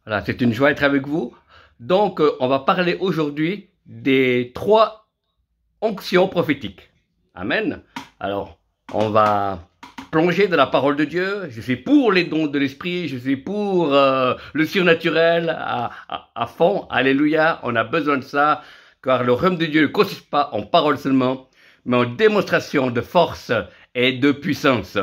Voilà, c'est une joie d'être avec vous. Donc, on va parler aujourd'hui des 3 onctions prophétiques. Amen. Alors, on va plonger dans la parole de Dieu. Je suis pour les dons de l'esprit. Je suis pour le surnaturel à fond. Alléluia. On a besoin de ça. Car le royaume de Dieu ne consiste pas en parole seulement, mais en démonstration de force et de puissance.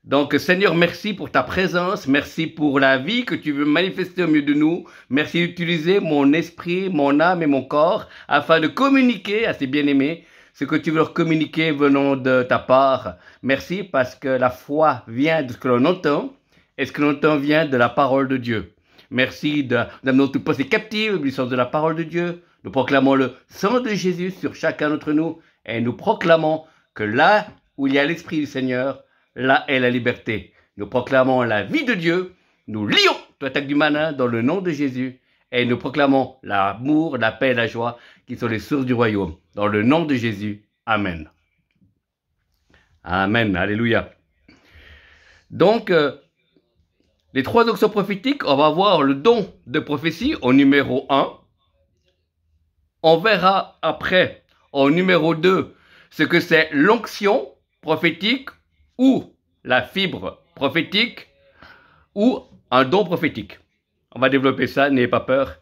Donc, Seigneur, merci pour ta présence, merci pour la vie que tu veux manifester au milieu de nous. Merci d'utiliser mon esprit, mon âme et mon corps afin de communiquer à ces bien-aimés ce que tu veux leur communiquer venant de ta part. Merci parce que la foi vient de ce que l'on entend et ce que l'on entend vient de la parole de Dieu. Merci d'amener toute pensée captive, l'obéissance de la parole de Dieu. Nous proclamons le sang de Jésus sur chacun d'entre nous et nous proclamons que là où il y a l'esprit du Seigneur, là est la liberté. Nous proclamons la vie de Dieu. Nous lions toute attaque du malin dans le nom de Jésus. Et nous proclamons l'amour, la paix et la joie qui sont les sources du royaume. Dans le nom de Jésus. Amen. Amen. Alléluia. Donc, les 3 onctions prophétiques, on va voir le don de prophétie au numéro 1. On verra après, au numéro 2, ce que c'est l'onction prophétique ou la fibre prophétique, ou un don prophétique. On va développer ça, n'ayez pas peur.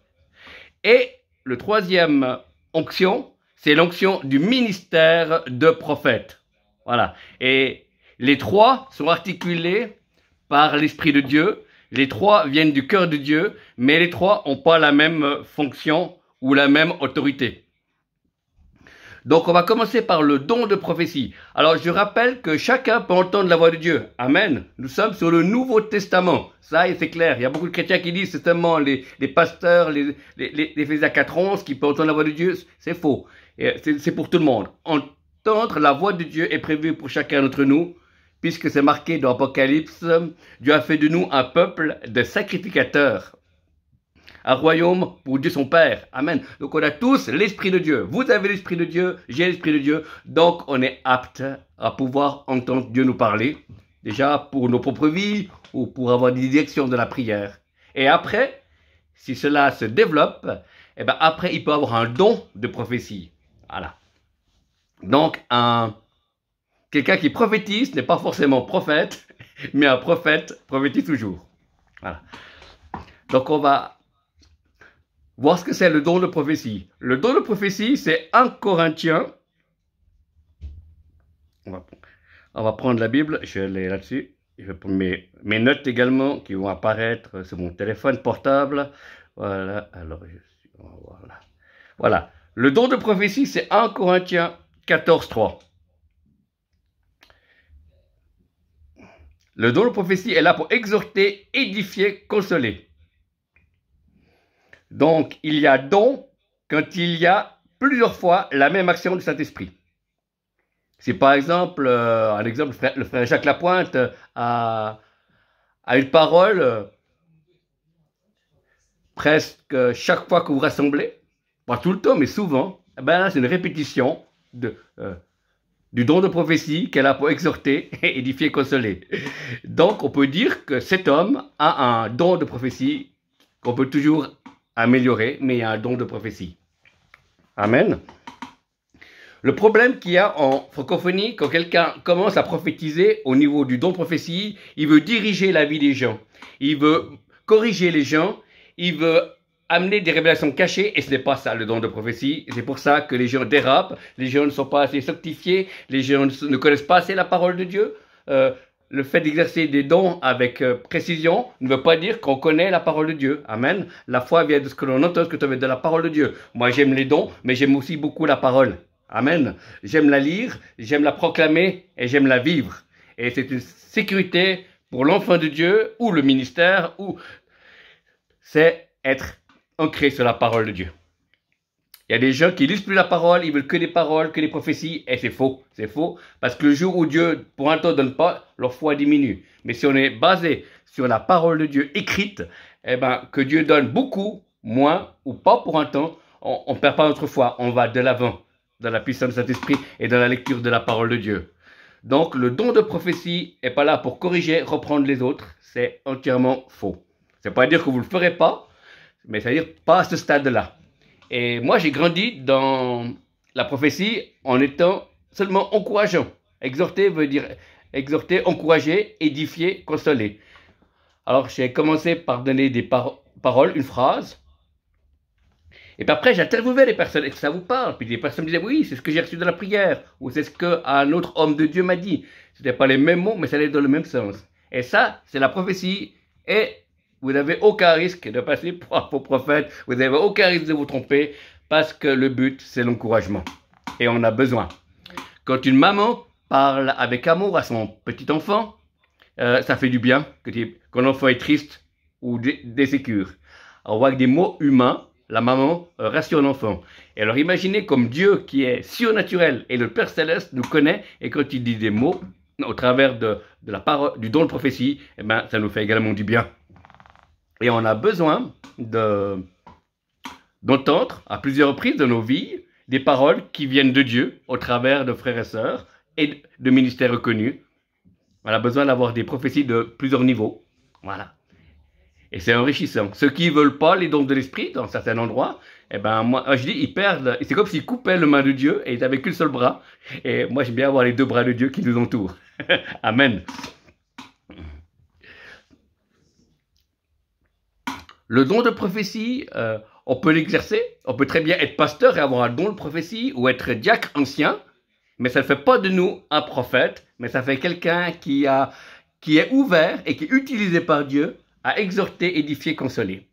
Et le 3e onction, c'est l'onction du ministère de prophète. Voilà. Et les 3 sont articulés par l'Esprit de Dieu. Les 3 viennent du cœur de Dieu, mais les 3 n'ont pas la même fonction ou la même autorité. Donc, on va commencer par le don de prophétie. Alors, je rappelle que chacun peut entendre la voix de Dieu. Amen. Nous sommes sur le Nouveau Testament. Ça, c'est clair. Il y a beaucoup de chrétiens qui disent c'est seulement les pasteurs, les Éphésiens 4:11 qui peuvent entendre la voix de Dieu. C'est faux. C'est pour tout le monde. Entendre la voix de Dieu est prévu pour chacun d'entre nous, puisque c'est marqué dans l'Apocalypse. Dieu a fait de nous un peuple de sacrificateurs. Un royaume pour Dieu son Père. Amen. Donc on a tous l'Esprit de Dieu. Vous avez l'Esprit de Dieu, j'ai l'Esprit de Dieu. Donc on est apte à pouvoir entendre Dieu nous parler. Déjà pour nos propres vies ou pour avoir des directions de la prière. Et après, si cela se développe, eh ben après il peut avoir un don de prophétie. Voilà. Donc quelqu'un qui prophétise n'est pas forcément prophète, mais un prophète prophétise toujours. Voilà. Donc on va voir ce que c'est le don de prophétie. Le don de prophétie, c'est 1 Corinthiens. On va prendre la Bible, je l'ai là-dessus. Je vais prendre mes notes également qui vont apparaître sur mon téléphone portable. Voilà, alors voilà. Le don de prophétie, c'est 1 Corinthiens 14:3. Le don de prophétie est là pour exhorter, édifier, consoler. Donc, il y a don quand il y a plusieurs fois la même action du Saint-Esprit. Si par exemple, le frère Jacques Lapointe a une parole presque chaque fois que vous rassemblez, pas tout le temps, mais souvent, ben là, c'est une répétition du don de prophétie qu'elle a pour exhorter, édifier, consoler. Donc, on peut dire que cet homme a un don de prophétie qu'on peut toujours améliorer, mais il y a un don de prophétie. Amen. Le problème qu'il y a en francophonie, quand quelqu'un commence à prophétiser au niveau du don de prophétie, il veut diriger la vie des gens. Il veut corriger les gens. Il veut amener des révélations cachées, et ce n'est pas ça le don de prophétie. C'est pour ça que les gens dérapent, les gens ne sont pas assez sanctifiés, les gens ne connaissent pas assez la parole de Dieu. Le fait d'exercer des dons avec précision ne veut pas dire qu'on connaît la parole de Dieu. Amen. La foi vient de ce que l'on entend, ce que tu veux de la parole de Dieu. Moi, j'aime les dons, mais j'aime aussi beaucoup la parole. Amen. J'aime la lire, j'aime la proclamer et j'aime la vivre. Et c'est une sécurité pour l'enfant de Dieu ou le ministère, ou c'est être ancré sur la parole de Dieu. Il y a des gens qui lisent plus la parole, ils veulent que des paroles, que des prophéties, et c'est faux. C'est faux, parce que le jour où Dieu, pour un temps, ne donne pas, leur foi diminue. Mais si on est basé sur la parole de Dieu écrite, eh ben, que Dieu donne beaucoup, moins, ou pas pour un temps, on ne perd pas notre foi, on va de l'avant, dans la puissance de Saint-Esprit et dans la lecture de la parole de Dieu. Donc, le don de prophétie n'est pas là pour corriger, reprendre les autres, c'est entièrement faux. C'est pas dire que vous ne le ferez pas, mais c'est-à-dire pas à ce stade-là. Et moi, j'ai grandi dans la prophétie en étant seulement encourageant. Exhorter veut dire exhorter, encourager, édifier, consoler. Alors, j'ai commencé par donner des paroles, une phrase. Et puis après, j'interviewais les personnes. Est-ce que ça vous parle? Puis les personnes me disaient, oui, c'est ce que j'ai reçu de la prière. Ou c'est ce qu'un autre homme de Dieu m'a dit. Ce n'étaient pas les mêmes mots, mais ça allait dans le même sens. Et ça, c'est la prophétie. Et vous n'avez aucun risque de passer pour un faux prophète. Vous n'avez aucun risque de vous tromper. Parce que le but, c'est l'encouragement. Et on a besoin. Quand une maman parle avec amour à son petit enfant, ça fait du bien. Quand l'enfant est triste ou désécure. On voit que des mots humains, la maman rassure l'enfant. Et alors imaginez comme Dieu qui est surnaturel et le Père Céleste nous connaît, et quand il dit des mots au travers de la parole, du don de prophétie, eh ben, ça nous fait également du bien. Et on a besoin d'entendre à plusieurs reprises dans nos vies des paroles qui viennent de Dieu au travers de frères et sœurs et de ministères reconnus. On a besoin d'avoir des prophéties de plusieurs niveaux. Voilà. Et c'est enrichissant. Ceux qui ne veulent pas les dons de l'esprit dans certains endroits, eh ben moi je dis, ils perdent. C'est comme s'ils coupaient le main de Dieu et ils n'avaient qu'un seul bras. Et moi j'aime bien avoir les deux bras de Dieu qui nous entourent. Amen. Le don de prophétie, on peut l'exercer. On peut très bien être pasteur et avoir un don de prophétie ou être diacre ancien. Mais ça ne fait pas de nous un prophète, mais ça fait quelqu'un qui est ouvert et qui est utilisé par Dieu à exhorter, édifier, consoler.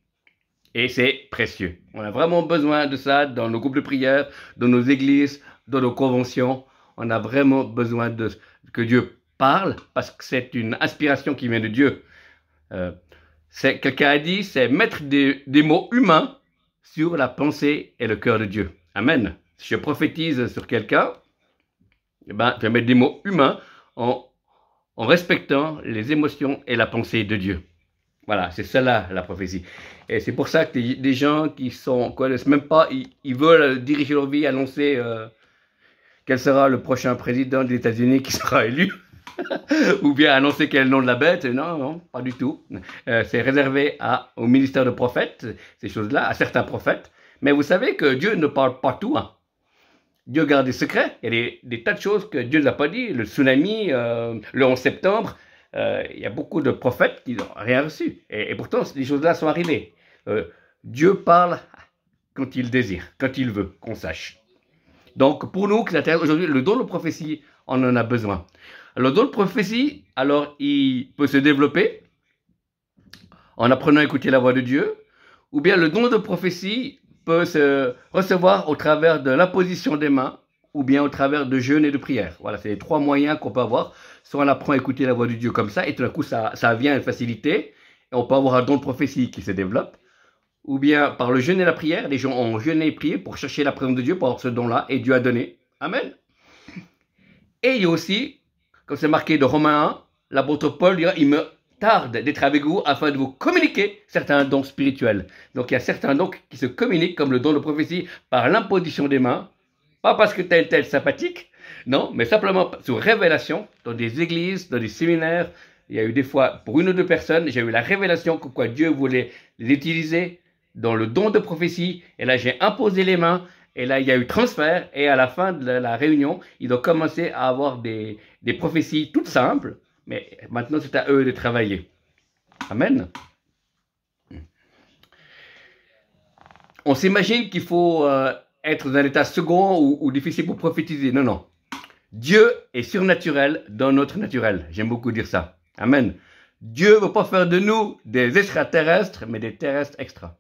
Et c'est précieux. On a vraiment besoin de ça dans nos groupes de prière, dans nos églises, dans nos conventions. On a vraiment besoin que Dieu parle parce que c'est une inspiration qui vient de Dieu. Quelqu'un a dit, c'est mettre des mots humains sur la pensée et le cœur de Dieu. Amen. Si je prophétise sur quelqu'un, eh ben, je vais mettre des mots humains en respectant les émotions et la pensée de Dieu. Voilà, c'est cela la prophétie. Et c'est pour ça que des gens qui connaissent même pas, ils veulent diriger leur vie, annoncer quel sera le prochain président des États-Unis qui sera élu, ou bien annoncer quel est le nom de la bête. Non, non, pas du tout. C'est réservé au ministère de prophètes, ces choses-là, à certains prophètes. Mais vous savez que Dieu ne parle pas tout. Hein. Dieu garde des secrets. Il y a des tas de choses que Dieu n'a pas dit. Le tsunami, le 11 septembre. Il y a beaucoup de prophètes qui n'ont rien reçu. Et pourtant, ces choses-là sont arrivées. Dieu parle quand il désire, quand il veut qu'on sache. Donc, pour nous, aujourd'hui, le don de prophétie, on en a besoin. Le don de prophétie, alors, il peut se développer en apprenant à écouter la voix de Dieu, ou bien le don de prophétie peut se recevoir au travers de l'imposition des mains, ou bien au travers de jeûnes et de prières. Voilà, c'est les trois moyens qu'on peut avoir. Soit on apprend à écouter la voix de Dieu comme ça, et tout d'un coup, ça vient une facilité, et on peut avoir un don de prophétie qui se développe. Ou bien par le jeûne et la prière, les gens ont jeûné et prié pour chercher la présence de Dieu, pour avoir ce don-là, et Dieu a donné. Amen. Et il y a aussi, comme c'est marqué dans Romains 1, l'apôtre Paul dira, il me tarde d'être avec vous afin de vous communiquer certains dons spirituels. Donc il y a certains dons qui se communiquent, comme le don de prophétie, par l'imposition des mains, pas parce que tel sympathique, non, mais simplement sous révélation, dans des églises, dans des séminaires. Il y a eu des fois, pour une ou deux personnes, j'ai eu la révélation que quoi Dieu voulait les utiliser dans le don de prophétie. Et là, j'ai imposé les mains. Et là, il y a eu transfert. Et à la fin de la réunion, ils ont commencé à avoir des prophéties toutes simples. Mais maintenant, c'est à eux de travailler. Amen. On s'imagine qu'il faut être dans un état second ou difficile pour prophétiser. Non, non. Dieu est surnaturel dans notre naturel. J'aime beaucoup dire ça. Amen. Dieu ne veut pas faire de nous des extraterrestres, mais des terrestres extra.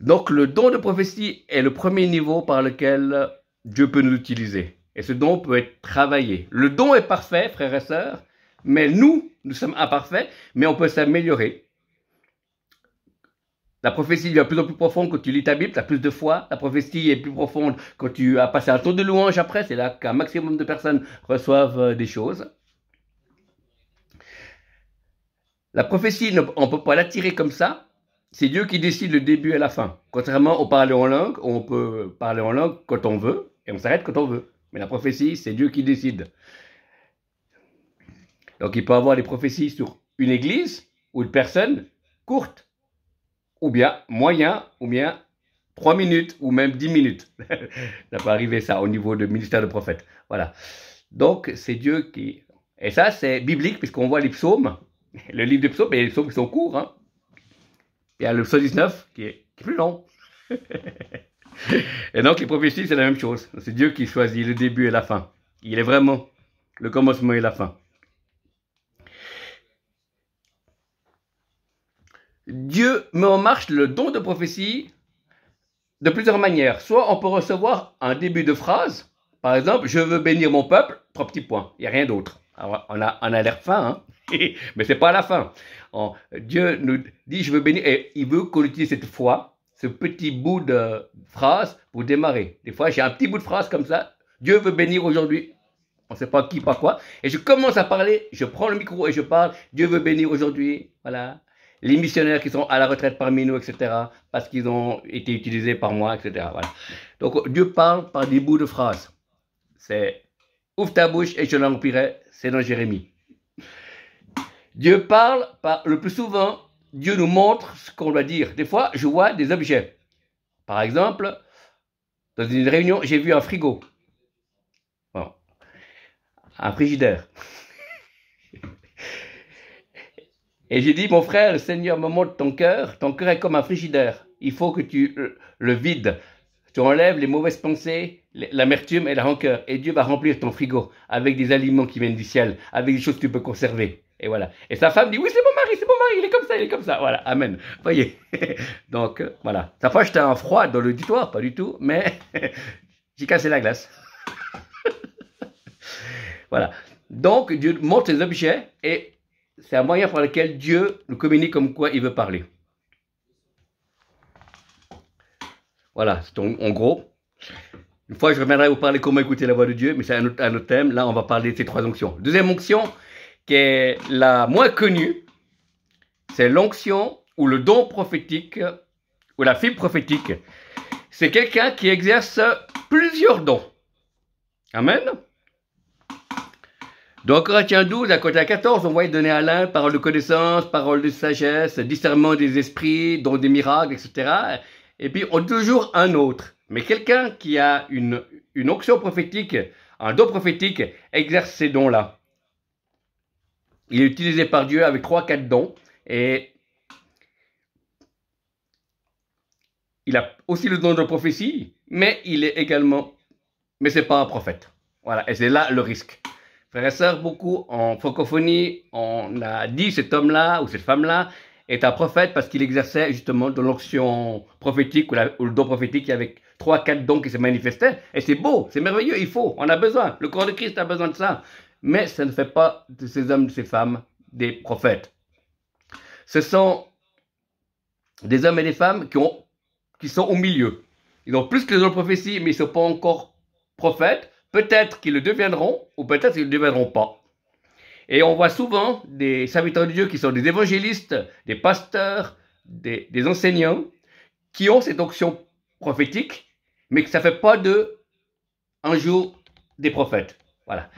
Donc, le don de prophétie est le premier niveau par lequel Dieu peut nous utiliser. Et ce don peut être travaillé. Le don est parfait, frères et sœurs, mais nous sommes imparfaits, mais on peut s'améliorer. La prophétie devient de plus en plus profonde quand tu lis ta Bible, tu as plus de foi. La prophétie est plus profonde quand tu as passé un tour de louange après. C'est là qu'un maximum de personnes reçoivent des choses. La prophétie, on ne peut pas l'attirer comme ça. C'est Dieu qui décide le début et la fin. Contrairement au parler en langue, on peut parler en langue quand on veut et on s'arrête quand on veut. Mais la prophétie, c'est Dieu qui décide. Donc il peut y avoir des prophéties sur une église ou une personne courte, ou bien moyen, ou bien 3 minutes, ou même 10 minutes. Ça peut arriver ça au niveau du ministère de prophète. Voilà. Donc, c'est Dieu qui... Et ça, c'est biblique, puisqu'on voit les psaumes, le livre des psaumes, et les psaumes qui sont courts. Hein. Il y a le psaume 19 qui est plus long. Et donc, les prophéties, c'est la même chose. C'est Dieu qui choisit le début et la fin. Il est vraiment le commencement et la fin. Dieu met en marche le don de prophétie de plusieurs manières. Soit on peut recevoir un début de phrase. Par exemple, je veux bénir mon peuple, 3 petits points. Il n'y a rien d'autre. Alors, on a l'air fin, hein. Mais c'est pas à la fin. Dieu nous dit, je veux bénir, et il veut qu'on utilise cette foi, ce petit bout de phrase pour démarrer. Des fois, j'ai un petit bout de phrase comme ça. Dieu veut bénir aujourd'hui. On ne sait pas qui, pas quoi. Et je commence à parler, je prends le micro et je parle. Dieu veut bénir aujourd'hui. Voilà. Les missionnaires qui sont à la retraite parmi nous, etc. Parce qu'ils ont été utilisés par moi, etc. Voilà. Donc, Dieu parle par des bouts de phrases. C'est « Ouvre ta bouche et je l'emplirai », c'est dans Jérémie. Dieu parle par, le plus souvent, Dieu nous montre ce qu'on doit dire. Des fois, je vois des objets. Par exemple, dans une réunion, j'ai vu un frigo. Bon. Un frigidaire. Et j'ai dit, mon frère, le Seigneur me montre ton cœur est comme un frigidaire. Il faut que tu le vides. Tu enlèves les mauvaises pensées, l'amertume et la rancœur. Et Dieu va remplir ton frigo avec des aliments qui viennent du ciel, avec des choses que tu peux conserver. Et voilà. Et sa femme dit, oui, c'est mon mari, il est comme ça, il est comme ça. Voilà, amen. Voyez. Donc, voilà. Ça fois, j'étais un froid dans l'auditoire, pas du tout, mais j'ai cassé la glace. Voilà. Donc, Dieu montre ses objets et c'est un moyen par lequel Dieu nous communique comme quoi il veut parler. Voilà, c'est en gros. Une fois, je reviendrai vous parler comment écouter la voix de Dieu, mais c'est un autre thème. Là, on va parler de ces 3 onctions. Deuxième onction, qui est la moins connue, c'est l'onction ou le don prophétique ou la fibre prophétique. C'est quelqu'un qui exerce plusieurs dons. Amen. Dans Corinthiens 12, à côté 14, on voit donner à l'un parole de connaissance, parole de sagesse, discernement des esprits, don des miracles, etc. Et puis, on a toujours un autre. Mais quelqu'un qui a une onction prophétique, un don prophétique, exerce ces dons-là. Il est utilisé par Dieu avec 3-4 dons. Et il a aussi le don de prophétie, mais il est également... Mais c'est pas un prophète. Voilà, et c'est là le risque. Frères et sœurs, beaucoup en francophonie, on a dit cet homme-là ou cette femme-là est un prophète parce qu'il exerçait justement de l'onction prophétique ou le don prophétique avec 3-4 dons qui se manifestaient. Et c'est beau, c'est merveilleux, il faut, on a besoin. Le corps de Christ a besoin de ça. Mais ça ne fait pas de ces hommes, de ces femmes, des prophètes. Ce sont des hommes et des femmes qui sont au milieu. Ils ont plus que les autres prophéties, mais ils ne sont pas encore prophètes. Peut-être qu'ils le deviendront, ou peut-être qu'ils ne le deviendront pas. Et on voit souvent des serviteurs de Dieu qui sont des évangélistes, des pasteurs, des enseignants, qui ont cette onction prophétique, mais que ça ne fait pas d'eux un jour des prophètes. Voilà.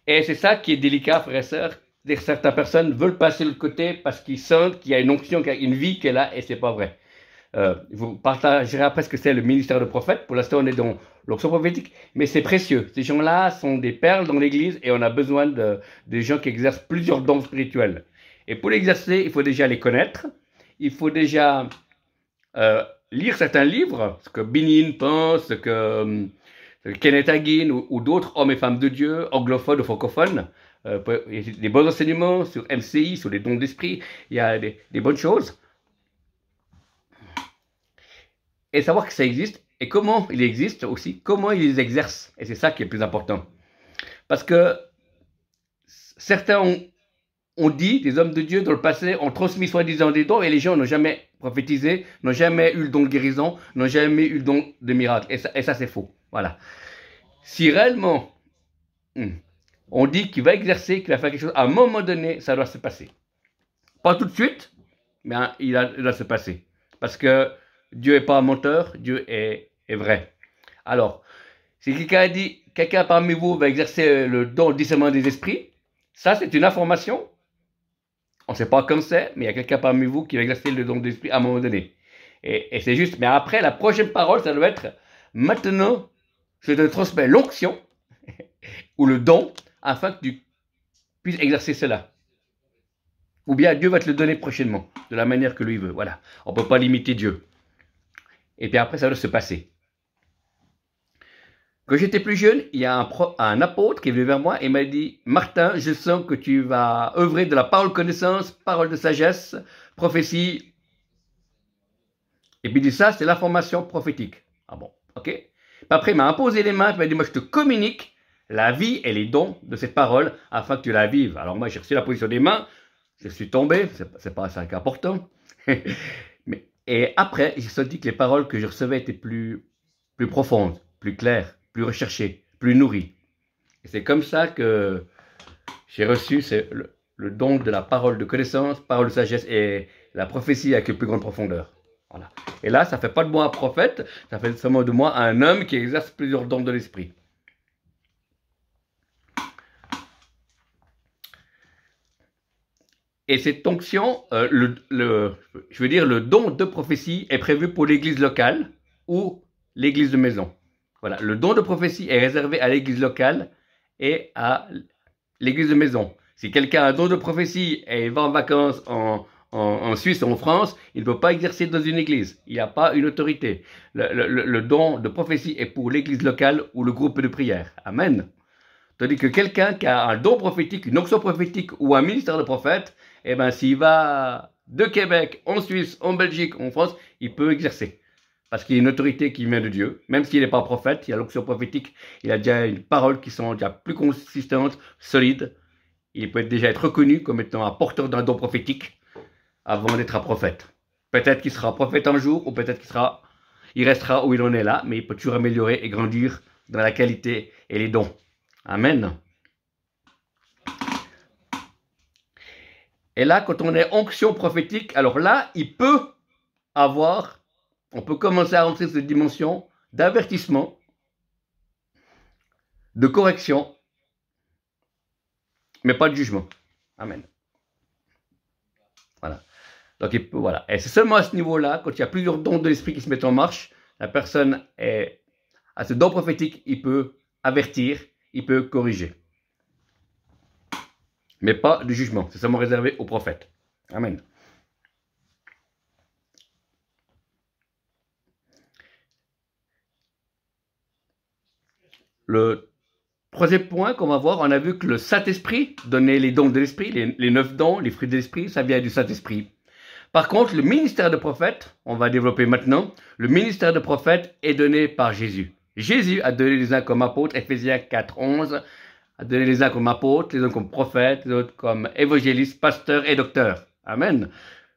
Et c'est ça qui est délicat, frères et sœurs. Certaines personnes veulent passer de l'autre côté parce qu'ils sentent qu'il y a une onction, qu'il y a une vie qui est là, et c'est pas vrai. Vous partagerez après ce que c'est le ministère de prophète. Pour l'instant, on est dans l'onction prophétique, mais c'est précieux. Ces gens-là sont des perles dans l'église et on a besoin de gens qui exercent plusieurs dons spirituels. Et pour l'exercer, il faut déjà les connaître. Il faut déjà lire certains livres, ce que Benin pense, ce que Kenneth Hagin ou d'autres hommes et femmes de Dieu, anglophones ou francophones. Il y a des bons enseignements sur MCI, sur les dons d'esprit. Il y a des bonnes choses. Et savoir que ça existe, et comment il existe aussi, comment ils les exercent. Et c'est ça qui est le plus important. Parce que certains ont dit, des hommes de Dieu dans le passé, ont transmis soi-disant des dons, et les gens n'ont jamais prophétisé, n'ont jamais eu le don de guérison, n'ont jamais eu le don de miracle. Et ça c'est faux. Voilà. Si réellement on dit qu'il va exercer, qu'il va faire quelque chose, à un moment donné, ça doit se passer. Pas tout de suite, mais il doit se passer. Parce que Dieu n'est pas un menteur, Dieu est vrai. Alors, si quelqu'un a dit, quelqu'un parmi vous va exercer le don du discernement des esprits, ça c'est une information. ne sait pas quand c'est, mais il y a quelqu'un parmi vous qui va exercer le don de l'esprit à un moment donné. Et c'est juste, mais après, la prochaine parole, ça doit être, maintenant, je te transmets l'onction, ou le don, afin que tu puisses exercer cela. Ou bien Dieu va te le donner prochainement, de la manière que lui veut. Voilà, on ne peut pas limiter Dieu. Et puis après, ça doit se passer. Quand j'étais plus jeune, il y a un apôtre qui est venu vers moi et m'a dit, Martin, je sens que tu vas œuvrer de la parole connaissance, parole de sagesse, prophétie. Et puis il dit ça, c'est l'information prophétique. Ah bon, ok. Puis après, il m'a imposé les mains, il m'a dit, moi je te communique la vie et les dons de cette parole afin que tu la vives. Alors moi, j'ai reçu la position des mains, je suis tombé, c'est pas ça qui est important. Et après, j'ai senti que les paroles que je recevais étaient plus profondes, plus claires, plus recherchées, plus nourries. Et c'est comme ça que j'ai reçu le don de la parole de connaissance, parole de sagesse et la prophétie avec une plus grande profondeur. Voilà. Et là, ça ne fait pas de moi un prophète, ça fait seulement de moi un homme qui exerce plusieurs dons de l'esprit. Et cette onction, je veux dire, le don de prophétie est prévu pour l'église locale ou l'église de maison. Voilà, le don de prophétie est réservé à l'église locale et à l'église de maison. Si quelqu'un a un don de prophétie et va en vacances en Suisse ou en France, il ne peut pas exercer dans une église. Il n'y a pas une autorité. Le don de prophétie est pour l'église locale ou le groupe de prière. Amen. Tandis que quelqu'un qui a un don prophétique, une onction prophétique ou un ministère de prophète, eh ben, s'il va de Québec, en Suisse, en Belgique, en France, il peut exercer. Parce qu'il y a une autorité qui vient de Dieu. Même s'il n'est pas prophète, il y a l'onction prophétique, il a déjà une parole qui sont déjà plus consistante, solide. Il peut déjà être reconnu comme étant un porteur d'un don prophétique avant d'être un prophète. Peut-être qu'il sera prophète un jour, ou peut-être qu'il restera où il en est là, mais il peut toujours améliorer et grandir dans la qualité et les dons. Amen. Et là, quand on est onction prophétique, alors là, on peut commencer à rentrer cette dimension d'avertissement, de correction, mais pas de jugement. Amen. Voilà. Donc, voilà. Et c'est seulement à ce niveau-là, quand il y a plusieurs dons de l'esprit qui se mettent en marche, la personne a ce don prophétique, il peut avertir, il peut corriger. Mais pas de jugement. C'est seulement réservé aux prophètes. Amen. Le troisième point qu'on va voir, on a vu que le Saint-Esprit donnait les dons de l'Esprit, les 9 dons, les fruits de l'Esprit, ça vient du Saint-Esprit. Par contre, le ministère de prophète, on va développer maintenant, le ministère de prophète est donné par Jésus. Jésus a donné les uns comme apôtres, Ephésiens 4, 11, a donné les uns comme apôtres, les autres comme prophètes, les autres comme évangélistes, pasteurs et docteurs. Amen.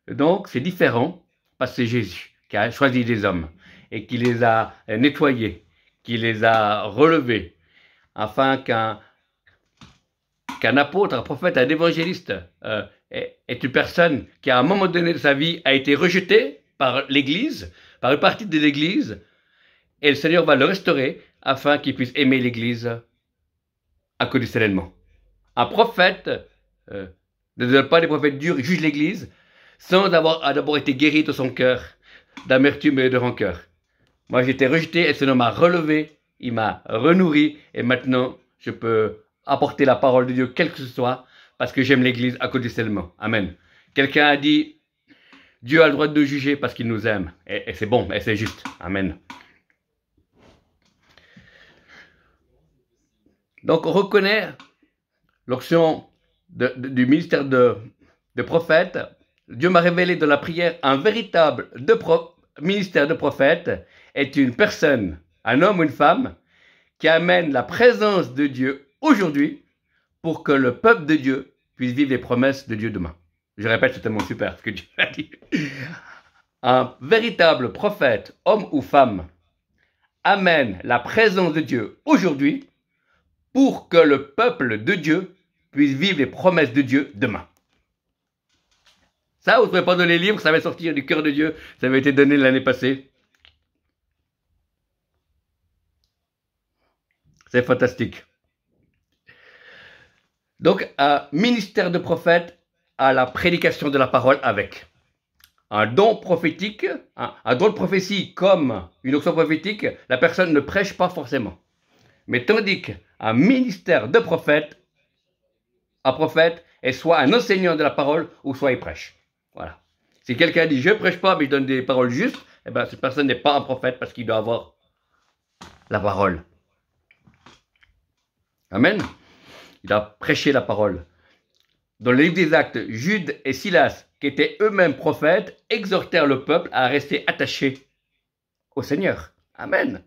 Donc, c'est différent parce que c'est Jésus qui a choisi des hommes et qui les a nettoyés, qui les a relevés, afin qu'un apôtre, un prophète, un évangéliste est une personne qui, à un moment donné de sa vie, a été rejetée par l'Église, par une partie de l'Église, et le Seigneur va le restaurer afin qu'il puisse aimer l'Église inconditionnellement. Un prophète ne donne pas des prophètes durs, il juge l'Église sans avoir d'abord été guéri de son cœur d'amertume et de rancœur. Moi, j'étais rejeté et le Seigneur m'a relevé, il m'a renourri et maintenant, je peux apporter la parole de Dieu, quel que ce soit, parce que j'aime l'Église inconditionnellement. Amen. Quelqu'un a dit, Dieu a le droit de nous juger parce qu'il nous aime. Et c'est bon, et c'est juste. Amen. Donc, on reconnaît l'onction du ministère de prophète. Dieu m'a révélé dans la prière un véritable ministère de prophète est une personne, un homme ou une femme, qui amène la présence de Dieu aujourd'hui pour que le peuple de Dieu puisse vivre les promesses de Dieu demain. Je répète, c'est tellement super ce que Dieu a dit. Un véritable prophète, homme ou femme, amène la présence de Dieu aujourd'hui pour que le peuple de Dieu puisse vivre les promesses de Dieu demain. Ça, vous ne trouvez pas dans les livres, ça va sortir du cœur de Dieu, ça avait été donné l'année passée. C'est fantastique. Donc, un ministère de prophète à la prédication de la parole avec. Un don prophétique, un don de prophétie comme une onction prophétique, la personne ne prêche pas forcément. Mais tandis qu'un ministère de prophète, un prophète est soit un enseignant de la parole ou soit il prêche. Voilà. Si quelqu'un dit je prêche pas mais je donne des paroles justes, eh ben, cette personne n'est pas un prophète parce qu'il doit avoir la parole. Amen. Il a prêché la parole. Dans le livre des Actes, Jude et Silas, qui étaient eux-mêmes prophètes, exhortèrent le peuple à rester attaché au Seigneur. Amen.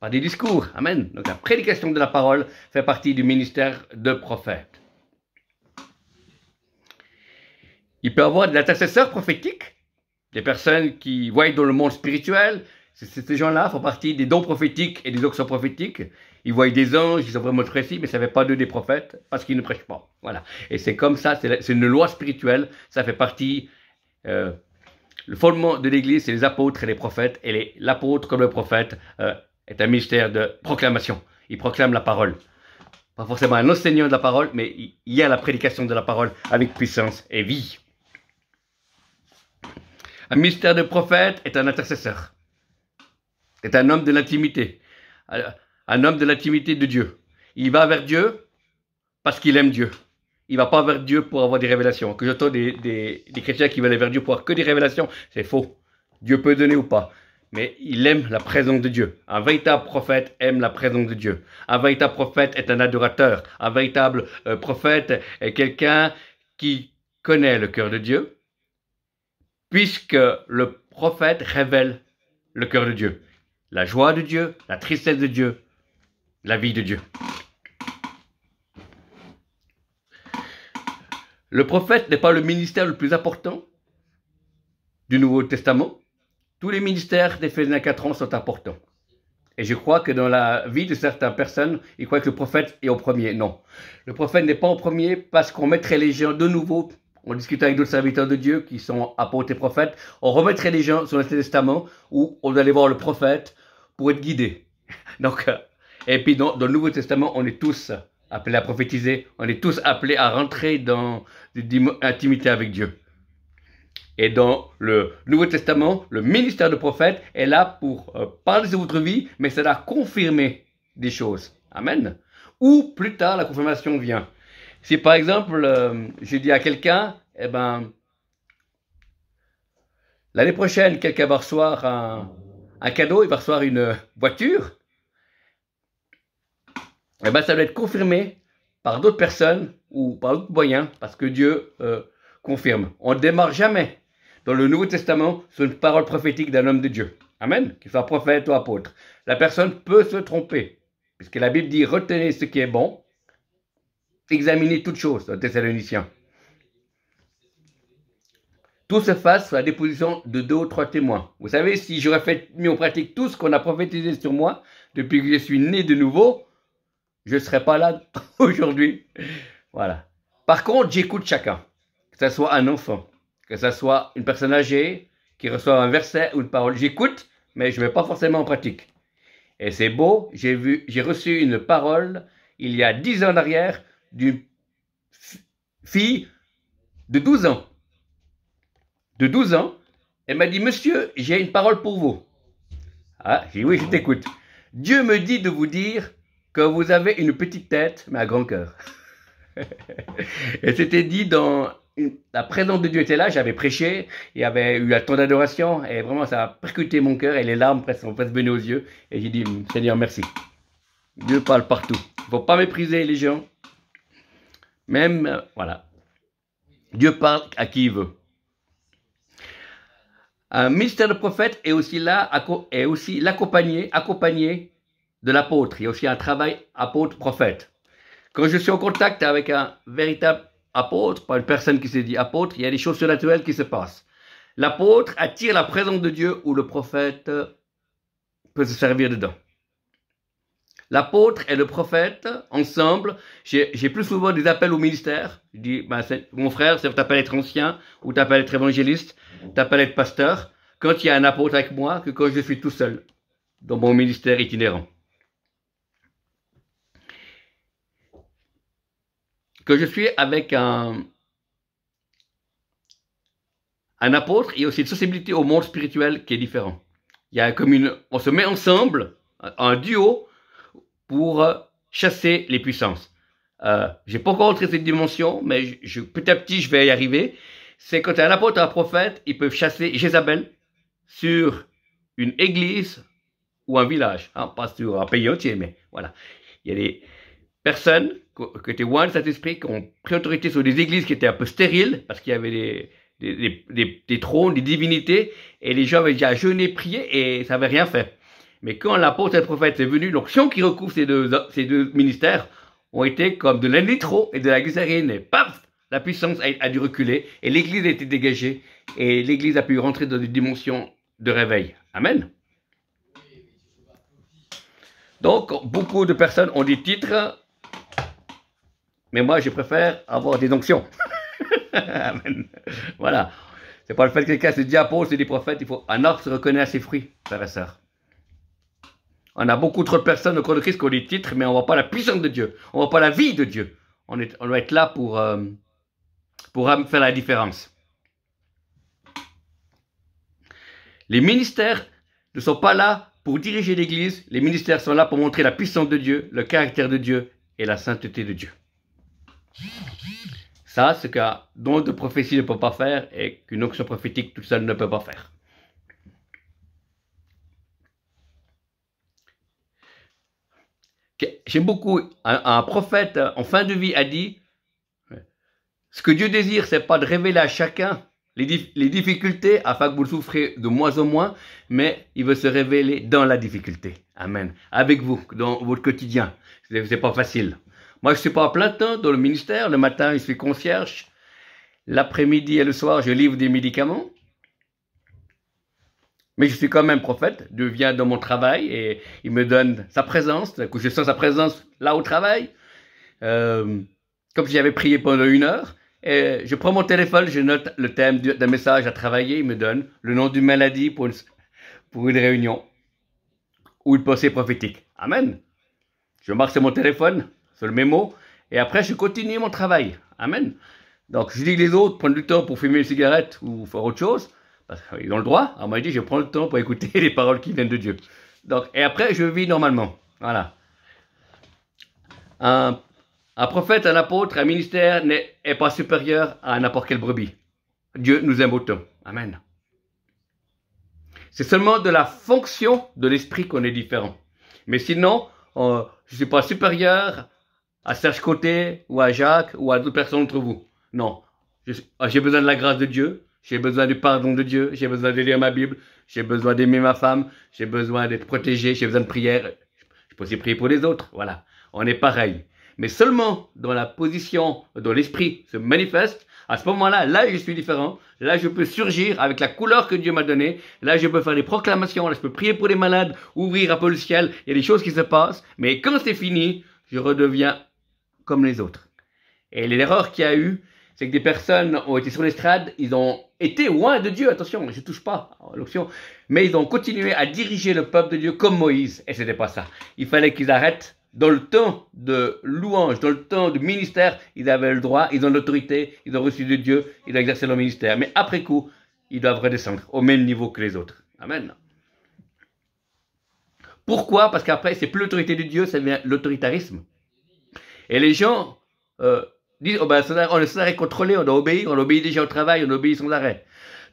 Par des discours. Amen. Donc la prédication de la parole fait partie du ministère de prophète. Il peut y avoir des intercesseurs prophétiques, des personnes qui voient dans le monde spirituel. Ces gens-là font partie des dons prophétiques et des onctions prophétiques. Ils voient des anges, ils sont vraiment précis, mais ça ne fait pas d'eux des prophètes parce qu'ils ne prêchent pas. Voilà. Et c'est comme ça, c'est une loi spirituelle. Ça fait partie. Le fondement de l'Église, c'est les apôtres et les prophètes. Et l'apôtre comme le prophète est un ministère de proclamation. Il proclame la parole. Pas forcément un enseignant de la parole, mais il y a la prédication de la parole avec puissance et vie. Un ministère de prophète est un intercesseur. C'est un homme de l'intimité. Un homme de l'intimité de Dieu. Il va vers Dieu parce qu'il aime Dieu. Il ne va pas vers Dieu pour avoir des révélations. Que j'entends des chrétiens qui veulent aller vers Dieu pour avoir que des révélations, c'est faux. Dieu peut donner ou pas. Mais il aime la présence de Dieu. Un véritable prophète aime la présence de Dieu. Un véritable prophète est un adorateur. Un véritable prophète est quelqu'un qui connaît le cœur de Dieu, puisque le prophète révèle le cœur de Dieu. La joie de Dieu, la tristesse de Dieu, la vie de Dieu. Le prophète n'est pas le ministère le plus important du Nouveau Testament. Tous les ministères d'Éphésiens 4 ans sont importants. Et je crois que dans la vie de certaines personnes, ils croient que le prophète est au premier. Non. Le prophète n'est pas au premier parce qu'on mettrait les gens de nouveau. On discute avec d'autres serviteurs de Dieu qui sont apôtres et prophètes. On remettrait les gens sur l'Ancien Testament où on doit aller voir le prophète pour être guidé. Donc, et puis dans le Nouveau Testament, on est tous appelés à prophétiser. On est tous appelés à rentrer dans l'intimité avec Dieu. Et dans le Nouveau Testament, le ministère de prophète est là pour parler de votre vie, mais ça doit confirmer des choses. Amen. Ou plus tard, la confirmation vient. Si par exemple, je dis à quelqu'un, eh ben, l'année prochaine, quelqu'un va recevoir un cadeau, il va recevoir une voiture, eh ben, ça doit être confirmé par d'autres personnes ou par d'autres moyens, parce que Dieu confirme. On ne démarre jamais dans le Nouveau Testament sur une parole prophétique d'un homme de Dieu. Amen. Qu'il soit prophète ou apôtre. La personne peut se tromper, puisque la Bible dit retenez ce qui est bon, examinez toutes choses dans Thessaloniciens. Tout se fasse sur la déposition de 2 ou 3 témoins. Vous savez, si j'aurais mis en pratique tout ce qu'on a prophétisé sur moi depuis que je suis né de nouveau, je ne serais pas là aujourd'hui. Voilà. Par contre, j'écoute chacun. Que ce soit un enfant, que ce soit une personne âgée qui reçoit un verset ou une parole. J'écoute, mais je ne mets pas forcément en pratique. Et c'est beau, j'ai reçu une parole il y a 10 ans en arrière d'une fille de 12 ans. De 12 ans, elle m'a dit, monsieur, j'ai une parole pour vous. Ah, j'ai dit, oui, je t'écoute. Dieu me dit de vous dire que vous avez une petite tête, mais un grand cœur. Et c'était dit dans la présence de Dieu était là, j'avais prêché, il y avait eu un temps d'adoration, et vraiment ça a percuté mon cœur, et les larmes sont presque venues aux yeux, et j'ai dit, Seigneur, merci. Dieu parle partout. Il ne faut pas mépriser les gens. Même, voilà. Dieu parle à qui il veut. Un ministère de prophète est aussi là, est aussi l'accompagner de l'apôtre. Il y a aussi un travail apôtre-prophète. Quand je suis en contact avec un véritable apôtre, pas une personne qui s'est dit apôtre, il y a des choses surnaturelles qui se passent. L'apôtre attire la présence de Dieu où le prophète peut se servir dedans. L'apôtre et le prophète, ensemble, j'ai plus souvent des appels au ministère. Je dis, ben, mon frère, ça t'appelle être ancien, ou t'appelle être évangéliste, t'appelle être pasteur, quand il y a un apôtre avec moi, que quand je suis tout seul, dans mon ministère itinérant. Quand je suis avec un un apôtre, il y a aussi une sensibilité au monde spirituel qui est différent. Il y a comme on se met ensemble, un duo, pour chasser les puissances. J'ai pas encore entré cette dimension, mais petit à petit, je vais y arriver. C'est quand un apôtre et un prophète, ils peuvent chasser Jézabel sur une église ou un village. Hein, pas sur un pays entier, mais voilà. Il y a des personnes qui étaient loin de cet esprit, qui ont pris autorité sur des églises qui étaient un peu stériles, parce qu'il y avait des trônes, des divinités, et les gens avaient déjà jeûné, prié, et ça n'avait rien fait. Mais quand l'apôtre et le prophète est venu, l'onction qui recouvre ces deux ministères ont été comme de l'anitro et de la glycérine, et paf, la puissance a dû reculer, et l'église a été dégagée, et l'église a pu rentrer dans des dimensions de réveil. Amen. Donc, beaucoup de personnes ont des titres, mais moi, je préfère avoir des onctions. Amen. Voilà. C'est pas le fait que quelqu'un se dit apôtre, c'est des prophètes. Il faut un arbre se reconnaît à ses fruits, frères et sœurs. On a beaucoup trop de personnes au corps de Christ qui ont des titres, mais on ne voit pas la puissance de Dieu. On ne voit pas la vie de Dieu. On doit être là pour faire la différence. Les ministères ne sont pas là pour diriger l'Église. Les ministères sont là pour montrer la puissance de Dieu, le caractère de Dieu et la sainteté de Dieu. Ça, c'est qu'un don de prophétie ne peut pas faire et qu'une onction prophétique toute seule ne peut pas faire. J'aime beaucoup, un prophète en fin de vie a dit, ce que Dieu désire, c'est pas de révéler à chacun les difficultés afin que vous le souffrez de moins en moins, mais il veut se révéler dans la difficulté. Amen. Avec vous, dans votre quotidien. C'est pas facile. Moi, je suis pas à plein temps dans le ministère. Le matin, je suis concierge. L'après-midi et le soir, je livre des médicaments. Mais je suis quand même prophète. Dieu vient dans mon travail et il me donne sa présence. Que je sens sa présence là au travail. Comme si j'avais prié pendant 1 heure. Et je prends mon téléphone, je note le thème d'un message à travailler. Il me donne le nom d'une maladie pour une réunion. Ou une pensée prophétique. Amen. Je marque sur mon téléphone, sur le mémo. Et après, je continue mon travail. Amen. Donc, je dis que les autres prennent du temps pour fumer une cigarette ou faire autre chose. Ils ont le droit. Alors, moi, je dis, je prends le temps pour écouter les paroles qui viennent de Dieu. Donc, et après, je vis normalement. Voilà. Un prophète, un apôtre, un ministère n'est pas supérieur à n'importe quelle brebis. Dieu nous aime autant. Amen. C'est seulement de la fonction de l'esprit qu'on est différent. Mais sinon, je ne suis pas supérieur à Serge Côté ou à Jacques ou à d'autres personnes d'entre vous. Non. J'ai besoin de la grâce de Dieu. J'ai besoin du pardon de Dieu, j'ai besoin de lire ma Bible, j'ai besoin d'aimer ma femme, j'ai besoin d'être protégé, j'ai besoin de prière. Je peux aussi prier pour les autres, voilà. On est pareil. Mais seulement dans la position dont l'esprit se manifeste, à ce moment-là, là je suis différent, là je peux surgir avec la couleur que Dieu m'a donnée, là je peux faire des proclamations, là je peux prier pour les malades, ouvrir un peu le ciel, il y a des choses qui se passent, mais quand c'est fini, je redeviens comme les autres. Et l'erreur qu'il y a eu, c'est que des personnes ont été sur l'estrade, ils ont été loin de Dieu, attention, je ne touche pas à l'option, mais ils ont continué à diriger le peuple de Dieu comme Moïse, et ce n'était pas ça. Il fallait qu'ils arrêtent. Dans le temps de louange, dans le temps de ministère, ils avaient le droit, ils ont l'autorité, ils ont reçu de Dieu, ils ont exercé leur ministère. Mais après coup, ils doivent redescendre au même niveau que les autres. Amen. Pourquoi? Parce qu'après, c'est plus l'autorité de Dieu, ça devient l'autoritarisme. Et les gens disent, oh ben, on est sans arrêt contrôlé, on obéit déjà au travail, on obéit sans arrêt.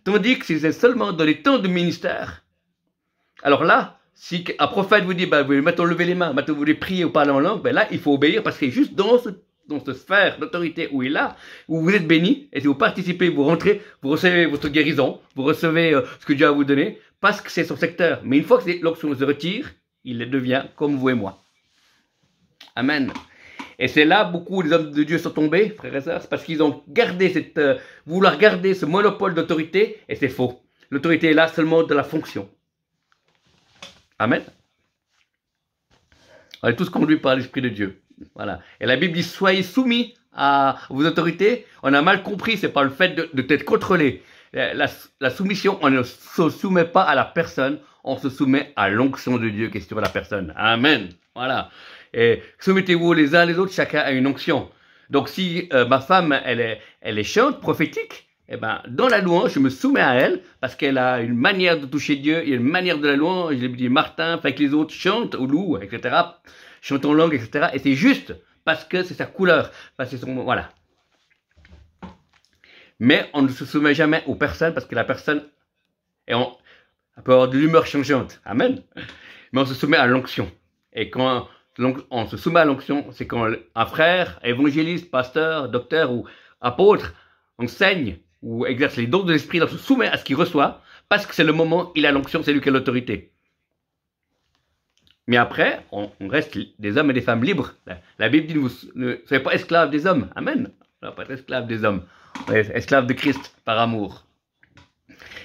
Tandis que si c'est seulement dans les temps de ministère, alors là, si un prophète vous dit, bah, vous mettez lever les mains, maintenant vous voulez prier ou parler en langue, ben là, il faut obéir parce que c'est juste dans cette sphère d'autorité où il est là, où vous êtes béni, et si vous participez, vous rentrez, vous recevez votre guérison, vous recevez ce que Dieu a vous donné, parce que c'est son secteur. Mais une fois que l'onction se retire, il devient comme vous et moi. Amen. Et c'est là beaucoup des hommes de Dieu sont tombés, frères et sœurs, c'est parce qu'ils ont gardé vouloir garder ce monopole d'autorité, et c'est faux. L'autorité est là seulement de la fonction. Amen. On est tous conduits par l'Esprit de Dieu. Voilà. Et la Bible dit, soyez soumis à vos autorités. On a mal compris, c'est pas le fait de t'être contrôlé. La soumission, on ne se soumet pas à la personne, on se soumet à l'onction de Dieu qui est sur la personne. Amen. Voilà. Et soumettez-vous les uns les autres, chacun a une onction. Donc si ma femme, elle est chante, prophétique, eh ben, dans la louange, je me soumets à elle, parce qu'elle a une manière de toucher Dieu, il y a une manière de la louange, je lui dis Martin, fait que les autres chantent, ou louent, etc., chantent en langue, etc., et c'est juste, parce que c'est sa couleur, parce que c'est son, voilà. Mais on ne se soumet jamais aux personnes, parce que la personne, elle peut avoir de l'humeur changeante, amen, mais on se soumet à l'onction, et quand on se soumet à l'onction, c'est quand un frère, évangéliste, pasteur, docteur ou apôtre enseigne ou exerce les dons de l'esprit, on se soumet à ce qu'il reçoit, parce que c'est le moment, il a l'onction, c'est lui qui a l'autorité. Mais après, on reste des hommes et des femmes libres. La Bible dit, vous ne soyez pas esclaves des hommes. Amen. On ne pas être esclaves des hommes. On est esclaves de Christ par amour.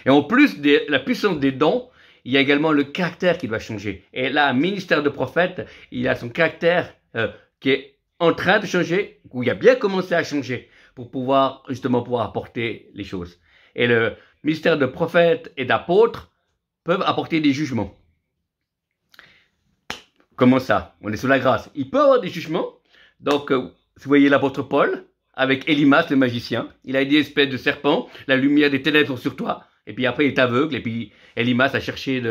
Et en plus de la puissance des dons, il y a également le caractère qui doit changer. Et là, un ministère de prophète, il a son caractère qui est en train de changer, où il a bien commencé à changer, pour pouvoir justement pouvoir apporter les choses. Et le ministère de prophète et d'apôtre peuvent apporter des jugements. Comment ça? On est sous la grâce. Il peut y avoir des jugements. Donc, vous voyez l'apôtre Paul, avec Élimas, le magicien. Il a dit, espèce de serpent, la lumière des ténèbres sur toi. Et puis après, il est aveugle. Et puis, Élimas a cherché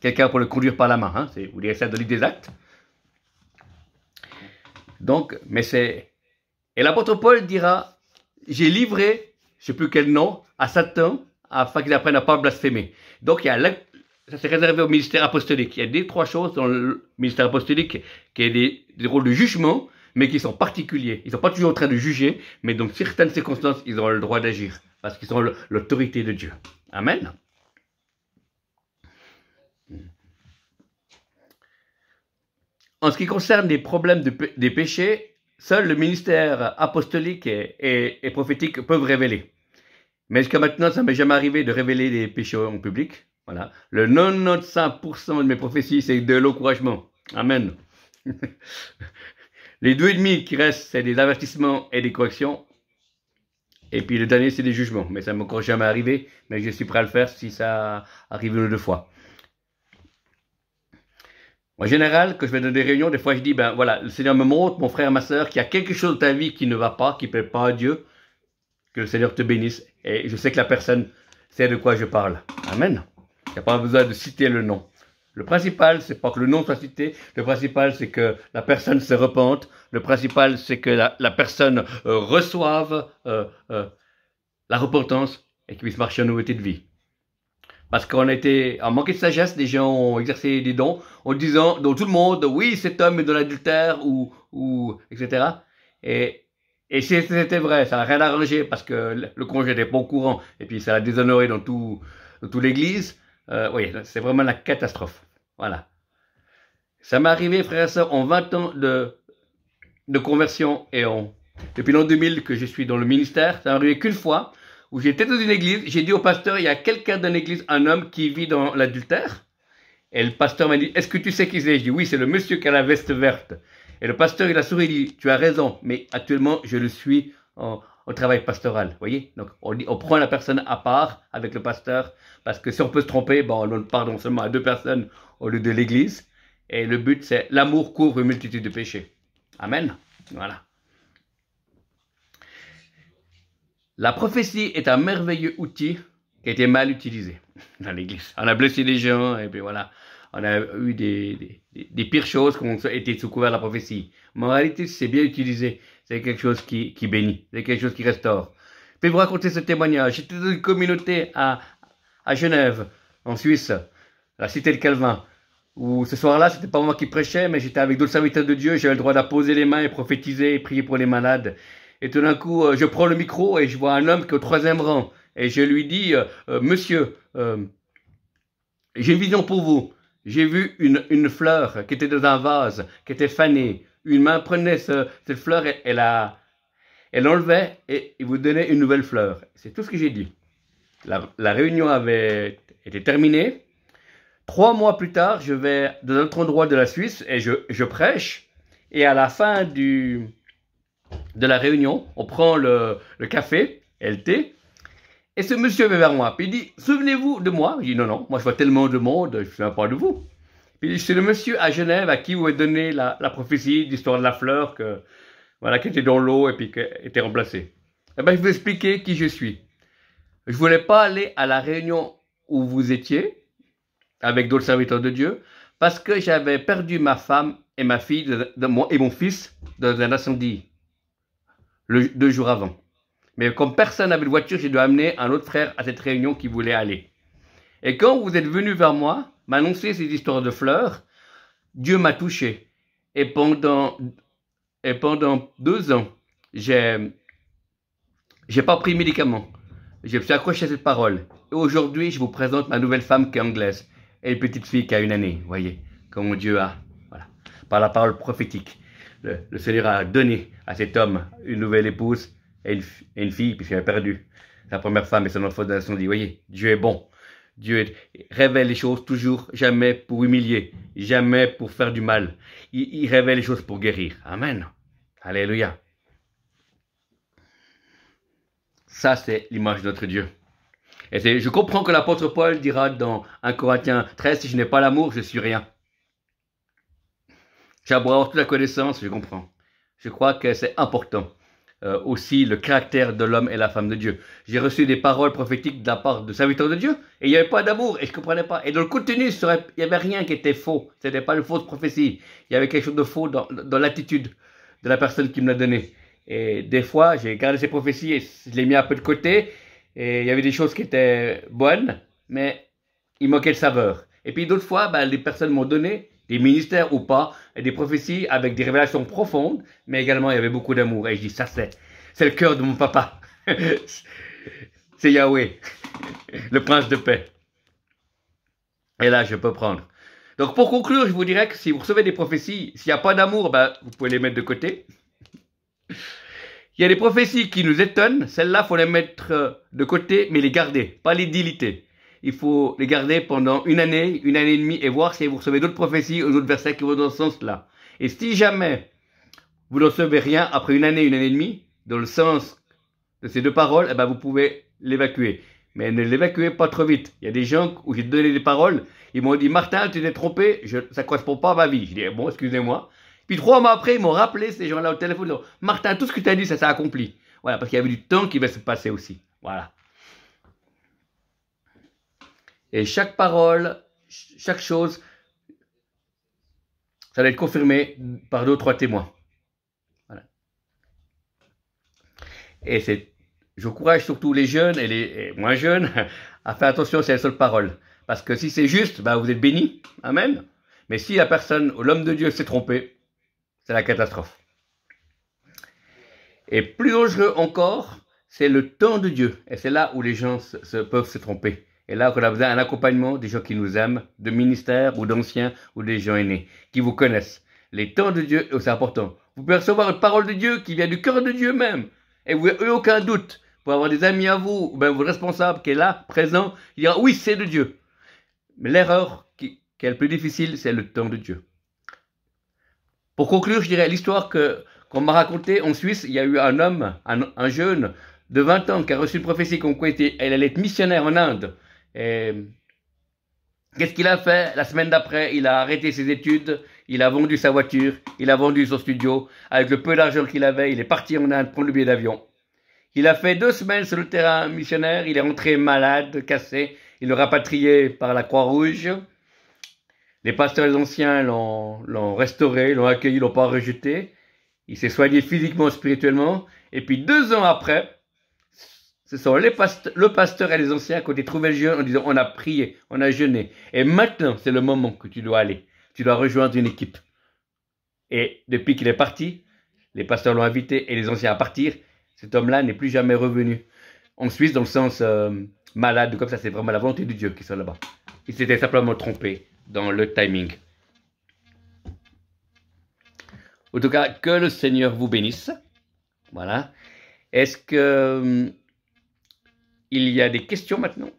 quelqu'un pour le conduire par la main. Hein. Vous direz ça dans le livre des Actes. Donc, et l'apôtre Paul dira, j'ai livré, je ne sais plus quel nom, à Satan, afin qu'il apprenne à ne pas blasphémer. Donc, ça c'est réservé au ministère apostolique. Il y a des trois choses dans le ministère apostolique qui est des rôles de jugement, mais qui sont particuliers. Ils ne sont pas toujours en train de juger, mais dans certaines circonstances, ils ont le droit d'agir, parce qu'ils ont l'autorité de Dieu. Amen. En ce qui concerne les problèmes des péchés, seul le ministère apostolique et prophétique peuvent révéler. Mais jusqu'à maintenant, ça ne m'est jamais arrivé de révéler les péchés en public. Voilà. Le 95% de mes prophéties, c'est de l'encouragement. Amen. Les 2,5 qui restent, c'est des avertissements et des corrections. Et puis le dernier, c'est des jugements. Mais ça ne m'est encore jamais arrivé. Mais je suis prêt à le faire si ça arrive une ou deux fois. En général, quand je vais dans des réunions, des fois je dis, ben voilà, le Seigneur me montre, mon frère, ma soeur, qu'il y a quelque chose dans ta vie qui ne va pas, qui ne plaît pas à Dieu. Que le Seigneur te bénisse. Et je sais que la personne sait de quoi je parle. Amen. Il n'y a pas besoin de citer le nom. Le principal, c'est pas que le nom soit cité. Le principal, c'est que la personne se repente. Le principal, c'est que la personne reçoive la repentance et qu'il puisse marcher en nouveauté de vie. Parce qu'on était en manqué de sagesse, les gens ont exercé des dons en disant dans tout le monde, oui, cet homme est de l'adultère ou etc. Et si c'était vrai, ça n'a rien arrangé parce que le conjoint n'était pas au courant et puis ça l'a déshonoré dans toute l'église. Oui, c'est vraiment la catastrophe. Voilà. Ça m'est arrivé, frères et sœurs, en 20 ans de conversion et depuis l'an 2000 que je suis dans le ministère, ça m'est arrivé qu'une fois où j'étais dans une église, j'ai dit au pasteur, il y a quelqu'un dans l'église, un homme qui vit dans l'adultère. Et le pasteur m'a dit, est-ce que tu sais qui c'est? Je dis, oui, c'est le monsieur qui a la veste verte. Et le pasteur, il a souri, il dit, tu as raison, mais actuellement, je le suis au travail pastoral. Vous voyez? Donc, on prend la personne à part avec le pasteur, parce que si on peut se tromper, bon, on donne pardon seulement à 2 personnes au lieu de l'église. Et le but, c'est l'amour couvre une multitude de péchés. Amen. Voilà. La prophétie est un merveilleux outil qui a été mal utilisé dans l'église. On a blessé des gens, et puis voilà. On a eu des pires choses qui ont été sous couvert de la prophétie. Mais en réalité, si c'est bien utilisé, c'est quelque chose qui bénit, c'est quelque chose qui restaure. Je vais vous raconter ce témoignage. J'étais dans une communauté à Genève, en Suisse, la cité de Calvin, où ce soir-là, c'était pas moi qui prêchais, mais j'étais avec d'autres serviteurs de Dieu, j'avais le droit d'apposer les mains et prophétiser et prier pour les malades. Et tout d'un coup, je prends le micro et je vois un homme qui est au 3e rang. Et je lui dis, monsieur, j'ai une vision pour vous. J'ai vu une fleur qui était dans un vase, qui était fanée. Une main prenait cette fleur, elle enlevait et vous donnait une nouvelle fleur. C'est tout ce que j'ai dit. La réunion avait été terminée. 3 mois plus tard, je vais dans un autre endroit de la Suisse et je prêche. Et à la fin de la réunion, on prend le café et le thé. Et ce monsieur vient vers moi, puis il dit, souvenez-vous de moi? Je dis, non, moi je vois tellement de monde, je ne me souviens pas de vous. Puis il dit, c'est le monsieur à Genève à qui vous avez donné la prophétie d'histoire de la fleur, voilà, qui était dans l'eau et puis qui était remplacée. Eh ben, je vais vous expliquer qui je suis. Je voulais pas aller à la réunion où vous étiez, avec d'autres serviteurs de Dieu, parce que j'avais perdu ma femme et ma fille et mon fils dans un incendie 2 jours avant. Mais comme personne n'avait de voiture, j'ai dû amener un autre frère à cette réunion qui voulait aller. Et quand vous êtes venu vers moi, m'annoncer ces histoires de fleurs, Dieu m'a touché. Et pendant 2 ans, j'ai pas pris de médicaments. Je me suis accroché à cette parole. Et aujourd'hui, je vous présente ma nouvelle femme qui est anglaise. Et une petite fille qui a 1 année. Vous voyez, comment Dieu a, voilà, par la parole prophétique. Le Seigneur a donné à cet homme une nouvelle épouse et une fille, puisqu'il a perdu sa première femme et son enfant dans l'incendie. Vous voyez, Dieu est bon. Dieu révèle les choses toujours, jamais pour humilier, jamais pour faire du mal. Il révèle les choses pour guérir. Amen. Alléluia. Ça, c'est l'image de notre Dieu. Et je comprends que l'apôtre Paul dira dans 1 Corinthiens 13, si je n'ai pas l'amour, je suis rien. J'ai beau avoir toute la connaissance, je comprends. Je crois que c'est important. Aussi le caractère de l'homme et la femme de Dieu. J'ai reçu des paroles prophétiques de la part de serviteurs de Dieu et il n'y avait pas d'amour et je ne comprenais pas. Et dans le contenu, il n'y avait rien qui était faux. Ce n'était pas une fausse prophétie. Il y avait quelque chose de faux dans l'attitude de la personne qui me l'a donné. Et des fois, j'ai gardé ces prophéties et je les ai mis un peu de côté. Et il y avait des choses qui étaient bonnes, mais il manquait de saveur. Et puis d'autres fois, les personnes m'ont donné, des ministères ou pas, et des prophéties avec des révélations profondes, mais également il y avait beaucoup d'amour. Et je dis, ça c'est le cœur de mon papa. C'est Yahweh, le prince de paix. Et là, je peux prendre. Donc pour conclure, je vous dirais que si vous recevez des prophéties, s'il n'y a pas d'amour, vous pouvez les mettre de côté. Il y a des prophéties qui nous étonnent, celles-là, il faut les mettre de côté, mais les garder, pas les diliter. Il faut les garder pendant 1 année, 1 année et demie, et voir si vous recevez d'autres prophéties ou d'autres versets qui vont dans ce sens-là. Et si jamais vous ne recevez rien après 1 année, 1 année et demie, dans le sens de ces 2 paroles, vous pouvez l'évacuer. Mais ne l'évacuez pas trop vite. Il y a des gens où j'ai donné des paroles, ils m'ont dit, Martin, tu t'es trompé, ça ne correspond pas à ma vie. Je dis, bon, excusez-moi. Puis 3 mois après, ils m'ont rappelé, ces gens-là au téléphone, ils ont dit, Martin, tout ce que tu as dit, ça s'est accompli. Voilà, parce qu'il y avait du temps qui va se passer aussi. Voilà. Et chaque parole, chaque chose, ça va être confirmé par 2 ou 3 témoins. Voilà. Et j'encourage surtout les jeunes et les moins jeunes à faire attention à ces seules paroles. Parce que si c'est juste, vous êtes bénis. Amen. Mais si la personne, ou l'homme de Dieu s'est trompé, c'est la catastrophe. Et plus dangereux encore, c'est le temps de Dieu. Et c'est là où les gens peuvent se tromper. Et là, on a besoin d'un accompagnement des gens qui nous aiment, de ministères ou d'anciens ou des gens aînés, qui vous connaissent. Les temps de Dieu, c'est important. Vous pouvez recevoir une parole de Dieu qui vient du cœur de Dieu même. Et vous n'avez aucun doute. Pour avoir des amis à vous, ou votre responsable qui est là, présent, il dira oui, c'est de Dieu. Mais l'erreur qui est le plus difficile, c'est le temps de Dieu. Pour conclure, je dirais l'histoire qu'on m'a racontée en Suisse. Il y a eu un homme, un jeune de 20 ans qui a reçu une prophétie comme quoi elle allait être missionnaire en Inde. Et qu'est-ce qu'il a fait? La semaine d'après, il a arrêté ses études, il a vendu sa voiture, il a vendu son studio. Avec le peu d'argent qu'il avait, il est parti en Inde prendre le billet d'avion. Il a fait 2 semaines sur le terrain missionnaire, il est rentré malade, cassé, il est rapatrié par la Croix-Rouge. Les pasteurs et les anciens l'ont restauré, l'ont accueilli, l'ont pas rejeté. Il s'est soigné physiquement, spirituellement. Et puis 2 ans après, ce sont le pasteur et les anciens qui ont trouvé le jeûne en disant on a prié, on a jeûné. Et maintenant, c'est le moment que tu dois aller. Tu dois rejoindre une équipe. Et depuis qu'il est parti, les pasteurs l'ont invité et les anciens à partir. Cet homme-là n'est plus jamais revenu en Suisse dans le sens malade, comme ça. C'est vraiment la volonté de Dieu qui soit là-bas. Il s'était simplement trompé dans le timing. En tout cas, que le Seigneur vous bénisse. Voilà. Est-ce que il y a des questions maintenant?